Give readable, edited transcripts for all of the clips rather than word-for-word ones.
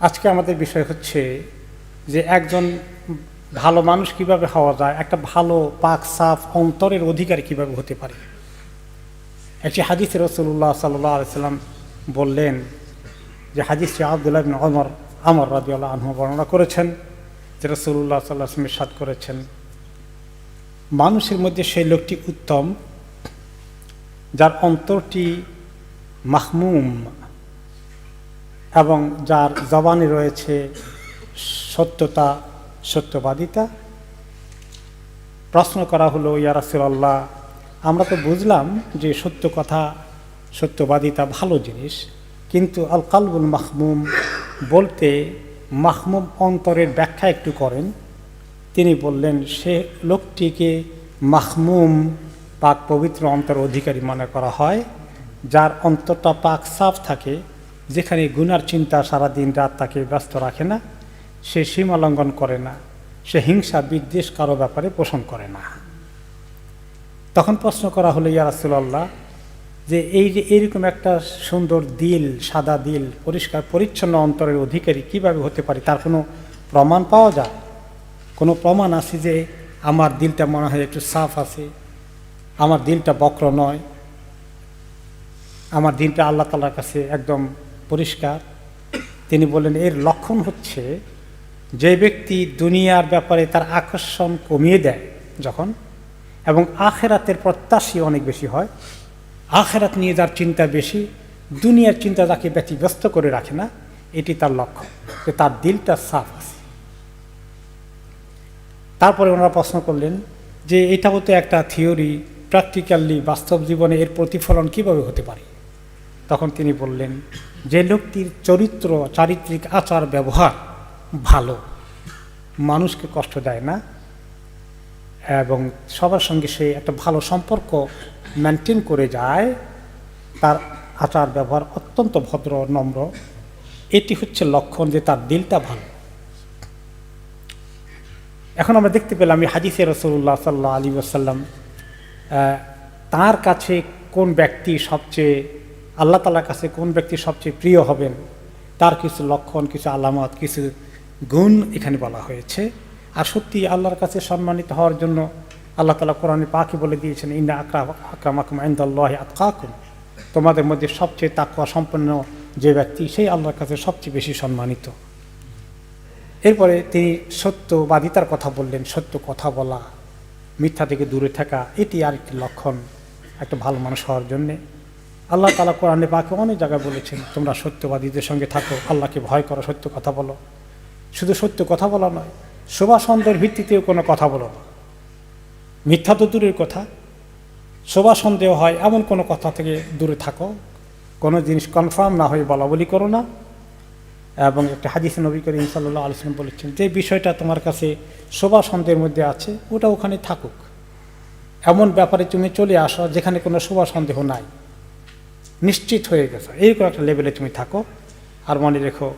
আজকে আমাদের বিষয় হচ্ছে যে একজন ভালো মানুষ কিভাবে হওয়া যায়, একটা ভালো পাক সাফ অন্তরের অধিকারী কিভাবে হতে পারে। একটি হাদিসে রাসূলুল্লাহ সাল্লাল্লাহু আলাইহি সাল্লাম বললেন, যে হাদিসটি আব্দুল্লাহ ইবনে আমর রাদিয়াল্লাহু আনহু বর্ণনা করেছেন, যে রাসূলুল্লাহ সাল্লাল্লাহু আলাইহি ওয়াসাল্লাম ইরশাদ করেছেন, মানুষের মধ্যে সেই লোকটি উত্তম যার অন্তরটি মাহমুম এবং যার জবানে রয়েছে সত্যতা, সত্যবাদিতা। প্রশ্ন করা হলো, ইয়া রাসূলুল্লাহ, আমরা তো বুঝলাম যে সত্য কথা, সত্যবাদিতা ভালো জিনিস, কিন্তু আল কালবুল মাহমুম বলতে মাহমুম অন্তরের ব্যাখ্যা একটু করেন। তিনি বললেন, সে লোকটিকে মাহমুম পাক পবিত্র অন্তর অধিকারী মনে করা হয় যার অন্তরটা পাক সাফ থাকে, যেখানে গুনার চিন্তা সারাদিন রাত তাকে ব্যস্ত রাখে না, সে সীমা লঙ্ঘন করে না, সে হিংসা বিদ্বেষ কারো ব্যাপারে পোষণ করে না। তখন প্রশ্ন করা হলো, ইয়া রাসূলুল্লাহ, যে এইরকম একটা সুন্দর দিল, সাদা দিল, পরিষ্কার পরিচ্ছন্ন অন্তরের অধিকারী কিভাবে হতে পারে? তার কোনো প্রমাণ পাওয়া যায়? কোনো প্রমাণ আছে যে আমার দিলটা মনে হয় একটু সাফ আছে, আমার দিলটা বক্র নয়, আমার দিলটা আল্লাহ তাআলার কাছে একদম পরিষ্কার? তিনি বললেন, এর লক্ষণ হচ্ছে যে ব্যক্তি দুনিয়ার ব্যাপারে তার আকর্ষণ কমিয়ে দেয় যখন, এবং আখেরাতের প্রত্যাশী অনেক বেশি হয়, আখেরাত নিয়ে যার চিন্তা বেশি, দুনিয়ার চিন্তা যাকে ব্যতিব্যস্ত করে রাখে না, এটি তার লক্ষ্য, যে তার দিলটা সাফ আছে। তারপরে ওনারা প্রশ্ন করলেন যে এটাও তো একটা থিওরি, প্র্যাকটিক্যালি বাস্তব জীবনে এর প্রতিফলন কিভাবে হতে পারে? তখন তিনি বললেন, যে লোকটির চরিত্র, চারিত্রিক আচার ব্যবহার ভালো, মানুষকে কষ্ট দেয় না, এবং সবার সঙ্গে সে একটা ভালো সম্পর্ক মেনটেন করে যায়, তার আচার ব্যবহার অত্যন্ত ভদ্র নম্র, এটি হচ্ছে লক্ষণ যে তার দিলটা ভালো। এখন আমরা দেখতে পেলাম এই হাদিসে রাসূলুল্লাহ সাল্লাল্লাহু আলাইহি ওয়াসাল্লাম তার কাছে কোন ব্যক্তি সবচেয়ে, আল্লাহ তাআলার কাছে কোন ব্যক্তি সবচেয়ে প্রিয় হবেন, তার কিছু লক্ষণ, কিছু আলামত, কিছু গুণ এখানে বলা হয়েছে। আর সত্যি আল্লাহর কাছে সম্মানিত হওয়ার জন্য আল্লাহ তাআলা কোরআনে পাকে বলে দিয়েছেন, ইন্না আক্রামাকুম ইনদাল্লাহি আতকাকুম, তোমাদের মধ্যে সবচেয়ে তাকওয়া সম্পন্ন যে ব্যক্তি, সেই আল্লাহর কাছে সবচেয়ে বেশি সম্মানিত। এরপরে তিনি সত্যবাদিতার কথা বললেন, সত্য কথা বলা, মিথ্যা থেকে দূরে থাকা, এটি আরেকটি লক্ষণ একটা ভালো মানুষ হওয়ার জন্যে। আল্লাহ তাআলা কোরআনে পাকে অনেক জায়গায় বলেছেন, তোমরা সত্যবাদীদের সঙ্গে থাকো, আল্লাহকে ভয় করো, সত্য কথা বলো। শুধু সত্য কথা বলা নয়, শোভা সন্দেহের ভিত্তিতেও কোনো কথা বলো না। মিথ্যা তো দূরের কথা, শোভা সন্দেহ হয় এমন কোনো কথা থেকে দূরে থাকো, কোনো জিনিস কনফার্ম না হয়ে বলা বলি করো না। এবং একটা হাদিসে নবী করিম সাল্লাল্লাহু আলাইহি ওয়াসাল্লাম বলেছেন, যে বিষয়টা তোমার কাছে শোভা সন্দেহের মধ্যে আছে, ওটা ওখানে থাকুক, এমন ব্যাপারে তুমি চলে আসো যেখানে কোনো শোভা সন্দেহ নাই, নিশ্চিত হয়ে গেছে, এইরকম একটা লেভেলে তুমি থাকো। আর মনে রেখো,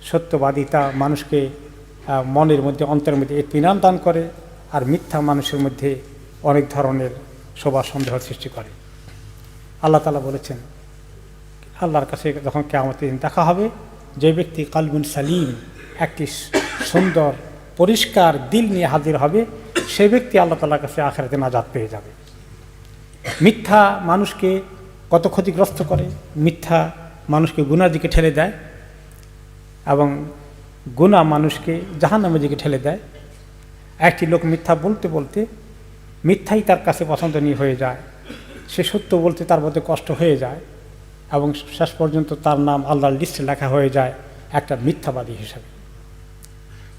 সত্যবাদিতা মানুষকে মনের মধ্যে, অন্তরের মধ্যে ইতমিনান দান করে, আর মিথ্যা মানুষের মধ্যে অনেক ধরনের শোভা সন্দেহ সৃষ্টি করে। আল্লাহ তাআলা বলেছেন, আল্লাহর কাছে যখন কিয়ামতের দিন দেখা হবে, যে ব্যক্তি কালবুন সালিম, একটি সুন্দর পরিষ্কার দিল নিয়ে হাজির হবে, সে ব্যক্তি আল্লাহ তাআলার কাছে আখিরাতে নাজাত পেয়ে যাবে। মিথ্যা মানুষকে কত ক্ষতিগ্রস্ত করে, মিথ্যা মানুষকে গুনার দিকে ঠেলে দেয়, এবং গুনাহ মানুষকে জাহান্নামের দিকে ঠেলে দেয়। একটি লোক মিথ্যা বলতে বলতে মিথ্যাই তার কাছে পছন্দনীয় হয়ে যায়, সে সত্য বলতে তার মধ্যে কষ্ট হয়ে যায়, এবং শেষ পর্যন্ত তার নাম আল্লাহর লিস্টে লেখা হয়ে যায় একটা মিথ্যাবাদী হিসাবে।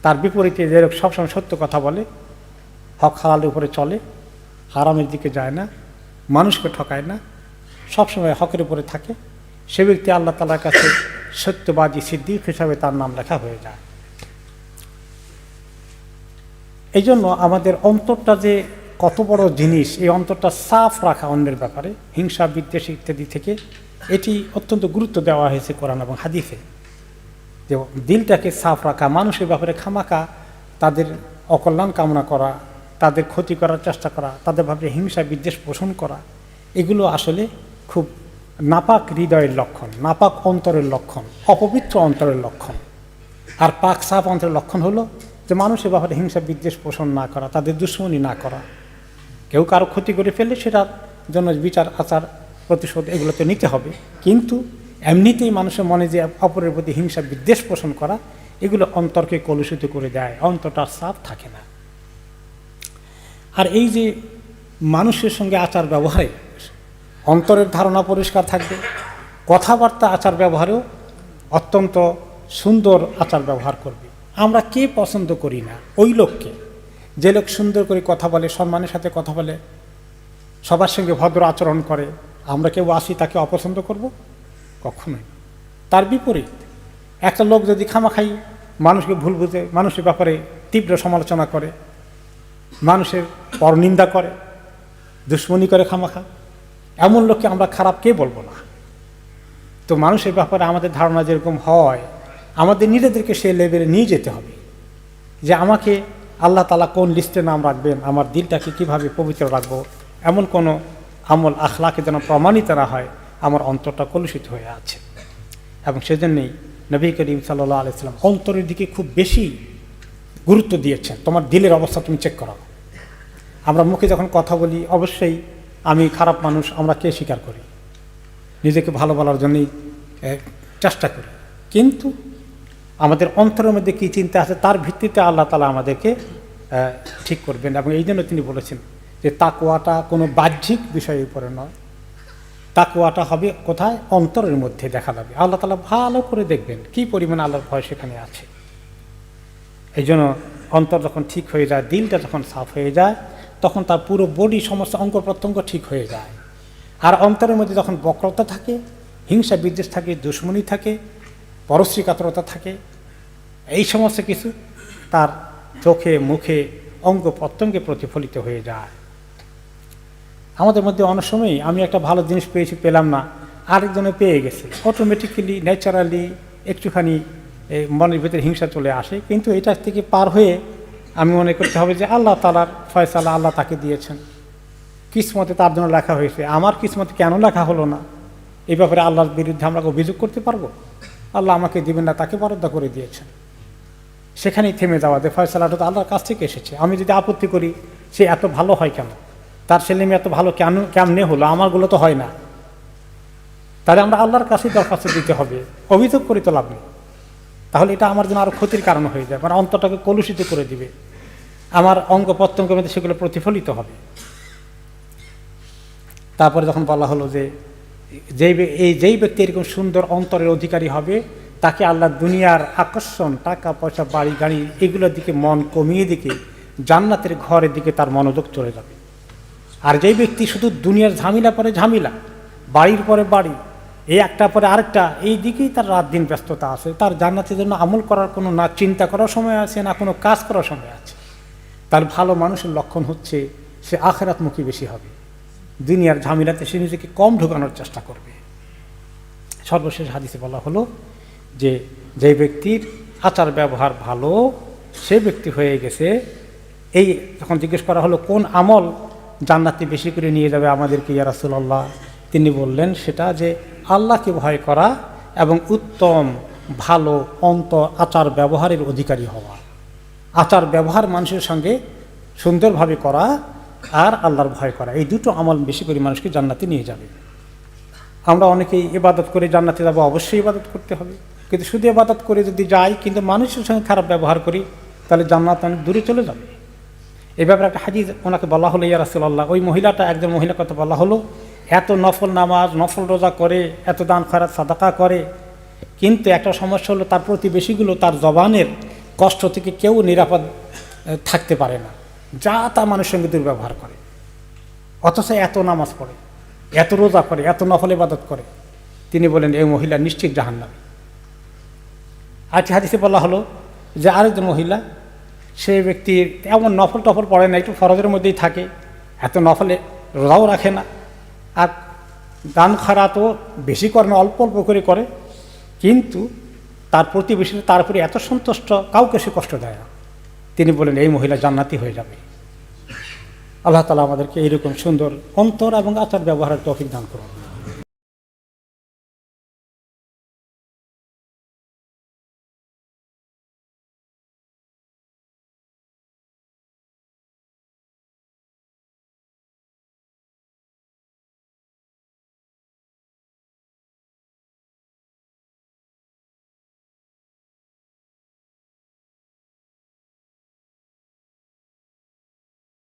তার বিপরীতে যে লোক সবসময় সত্য কথা বলে, হক হালালের উপরে চলে, হারামের দিকে যায় না, মানুষকে ঠকায় না, সবসময় হকের উপরে থাকে, সে ব্যক্তি আল্লাহ তাআলার কাছে সত্যবাদী সিদ্দিক হিসাবে তার নাম লেখা হয়ে যায়। এই জন্য আমাদের অন্তরটা যে কত বড় জিনিস, এই অন্তরটা সাফ রাখা অন্যের ব্যাপারে, হিংসা বিদ্বেষ ইত্যাদি থেকে, এটি অত্যন্ত গুরুত্ব দেওয়া হয়েছে কোরআন এবং হাদিসে। যে দিলটাকে সাফ রাখা, মানুষের ব্যাপারে খামাকা তাদের অকল্যাণ কামনা করা, তাদের ক্ষতি করার চেষ্টা করা, তাদের ব্যাপারে হিংসা বিদ্বেষ পোষণ করা, এগুলো আসলে খুব নাপাক হৃদয়ের লক্ষণ, নাপাক অন্তরের লক্ষণ, অপবিত্র অন্তরের লক্ষণ। আর পাক সাফ অন্তরের লক্ষণ হলো যে মানুষের ব্যাপারে হিংসা বিদ্বেষ পোষণ না করা, তাদের দুশ্মনী না করা। কেউ কারো ক্ষতি করে ফেললে সেটার জন্য বিচার আচার প্রতিশোধ এগুলো তো নিতে হবে, কিন্তু এমনিতেই মানুষের মনে যে অপরের প্রতি হিংসা বিদ্বেষ পোষণ করা, এগুলো অন্তরকে কলুষিত করে দেয়, অন্তরটা সাফ থাকে না। আর এই যে মানুষের সঙ্গে আচার ব্যবহারে অন্তরের ধারণা পরিষ্কার থাকবে, কথাবার্তা আচার ব্যবহারেও অত্যন্ত সুন্দর আচার ব্যবহার করবে। আমরা কে পছন্দ করি না? ওই লোককে, যে লোক সুন্দর করে কথা বলে, সম্মানের সাথে কথা বলে, সবার সঙ্গে ভদ্র আচরণ করে। আমরা কেউ আসি তাকে অপছন্দ করব? কখনোই। তার বিপরীত একটা লোক যদি খামাখাই মানুষকে ভুল বুঝে, মানুষের ব্যাপারে তীব্র সমালোচনা করে, মানুষের পরনিন্দা করে, দুশ্মনী করে খামাখা, এমন লোককে আমরা খারাপ কে বলবো না? তো মানুষের ব্যাপারে আমাদের ধারণা যেরকম হয়, আমাদের নিজেদেরকে সে লেভেলে নিয়ে যেতে হবে যে আমাকে আল্লাহ তাআলা কোন লিস্টে নাম রাখবেন, আমার দিলটাকে কিভাবে পবিত্র রাখবো, এমন কোনো আমল আখলাকে যেন প্রমাণিত না হয় আমার অন্তরটা কলুষিত হয়ে আছে। এবং সেজন্যই নবী করিম সাল্লাল্লাহু আলাইহি ওয়াসাল্লাম অন্তরের দিকে খুব বেশি গুরুত্ব দিয়েছেন। তোমার দিলের অবস্থা তুমি চেক করো। আমরা মুখে যখন কথা বলি, অবশ্যই আমি খারাপ মানুষ আমরা কে স্বীকার করি, নিজেকে ভালো বলার জন্যই চেষ্টা করি, কিন্তু আমাদের অন্তরের মধ্যে কী চিন্তা আছে তার ভিত্তিতে আল্লাহ তাআলা আমাদেরকে ঠিক করবেন। এবং এই জন্য তিনি বলেছেন যে তাকওয়াটা কোনো বাহ্যিক বিষয়ের উপরে নয়, তাকওয়াটা হবে কোথায়? অন্তরের মধ্যে দেখা যাবে। আল্লাহ তাআলা ভালো করে দেখবেন কী পরিমাণ আল্লাহর ভয় সেখানে আছে। এই জন্য অন্তর যখন ঠিক হয়ে যায়, দিলটা যখন সাফ হয়ে যায়, তখন তার পুরো বডি সমস্ত অঙ্গ প্রত্যঙ্গ ঠিক হয়ে যায়। আর অন্তরের মধ্যে যখন বক্রতা থাকে, হিংসা বিদ্বেষ থাকে, দুশ্মনী থাকে, পরশ্রী কাতরতা থাকে, এই সমস্ত কিছু তার চোখে মুখে অঙ্গ প্রত্যঙ্গে প্রতিফলিত হয়ে যায়। আমাদের মধ্যে অনেক সময়ই আমি একটা ভালো জিনিস পেলাম না, আরেকজনে পেয়ে গেছে, অটোমেটিক্যালি ন্যাচারালি একটুখানি মনের ভিতরে হিংসা চলে আসে। কিন্তু এটার থেকে পার হয়ে আমি মনে করতে হবে যে আল্লাহ তাআলার ফয়সালা, আল্লাহ তাকে দিয়েছেন, কিসমতে তার জন্য লেখা হয়েছে, আমার কিসমতে কেন লেখা হলো না? এই ব্যাপারে আল্লাহর বিরুদ্ধে আমরা অভিযোগ করতে পারবো? আল্লাহ আমাকে দিবেন না, তাকে বরাদ্দ করে দিয়েছেন। সেখানেই থেমে যাওয়া, যে ফয়সালাটা তো আল্লাহর কাছ থেকে এসেছে। আমি যদি আপত্তি করি সে এত ভালো হয় কেন, তার ছেলে মেয়ে এত ভালো কেমনে হলো, আমারগুলো তো হয় না, তাহলে আমরা আল্লাহর কাছেই দরখাস্ত দিতে হবে, অভিযোগ করে তো লাভ নেই। তাহলে এটা আমার জন্য আরও ক্ষতির কারণ হয়ে যায়, মানে অন্তরটাকে কলুষিত করে দিবে, আমার অঙ্গ প্রত্যঙ্গের মধ্যে সেগুলো প্রতিফলিত হবে। তারপরে যখন বলা হলো যে যেই ব্যক্তি এরকম সুন্দর অন্তরের অধিকারী হবে, তাকে আল্লাহ দুনিয়ার আকর্ষণ, টাকা পয়সা, বাড়ি গাড়ি এগুলোর দিকে মন কমিয়ে দিকে জান্নাতের ঘরের দিকে তার মনোযোগ চলে যাবে। আর যেই ব্যক্তি শুধু দুনিয়ার ঝামেলা পরে ঝামেলা, বাড়ির পরে বাড়ি, এই একটা পরে আরেকটা, এই দিকেই তার রাত দিন ব্যস্ততা আছে, তার জান্নাতের জন্য আমল করার কোনো না চিন্তা করার সময় আছে, না কোনো কাজ করার সময় আছে। তার ভালো মানুষের লক্ষণ হচ্ছে সে আখিরাতমুখী বেশি হবে, দুনিয়ার ঝামেলাতে সে নিজেকে কম ঢোকানোর চেষ্টা করবে। সর্বশেষ হাদিসে বলা হলো যে যে ব্যক্তির আচার ব্যবহার ভালো, সে ব্যক্তি হয়ে গেছে। এই যখন জিজ্ঞেস করা হলো কোন আমল জান্নাতে বেশি করে নিয়ে যাবে আমাদেরকে ইয়া রাসূলুল্লাহ, তিনি বললেন সেটা যে আল্লাহকে ভয় করা এবং উত্তম ভালো আচার ব্যবহারের অধিকারী হওয়া। আচার ব্যবহার মানুষের সঙ্গে সুন্দরভাবে করা আর আল্লাহর ভয় করা, এই দুটো আমল বেশি করে মানুষকে জান্নাতে নিয়ে যাবে। আমরা অনেকেই ইবাদত করে জান্নাতে যাব, অবশ্যই ইবাদত করতে হবে, কিন্তু শুধু ইবাদত করে যদি যাই কিন্তু মানুষের সঙ্গে খারাপ ব্যবহার করি, তাহলে জান্নাত অনেক দূরে চলে যাবে। এই ব্যাপারে একটা হাদিস ওনাকে বলা হলো ইয়া রাসূলুল্লাহ, ওই মহিলাটা, একজন মহিলার কথা বলা হলো, এত নফল নামাজ নফল রোজা করে, এত দান খয়রাত সাদাকা করে, কিন্তু একটা সমস্যা হলো তার প্রতিবেশীগুলো তার জবানের কষ্ট থেকে কেউ নিরাপদ থাকতে পারে না, যা তা মানুষের সঙ্গে দুর্ব্যবহার করে, অথচ এত নামাজ পড়ে, এত রোজা করে, এত নফল ইবাদত করে। তিনি বলেন এই মহিলা নিশ্চিত জাহান্নামী। আরেকটি হাদিসে বলা হলো যে আরেকজন মহিলা, সেই ব্যক্তি এমন নফল টফল পড়ে না, একটু ফরজের মধ্যেই থাকে, এত নফলে রোজাও রাখে না, আর দান খারাতও বেশি করে না, অল্প অল্প করে করে, কিন্তু তার প্রতিবেশীরা তার উপরে এত সন্তুষ্ট, কাউকে সে কষ্ট দেয় না। তিনি বলেন এই মহিলা জান্নাতি হয়ে যাবে। আল্লাহ তাআলা আমাদেরকে এইরকম সুন্দর অন্তর এবং আচার ব্যবহারের তৌফিক দান করুন।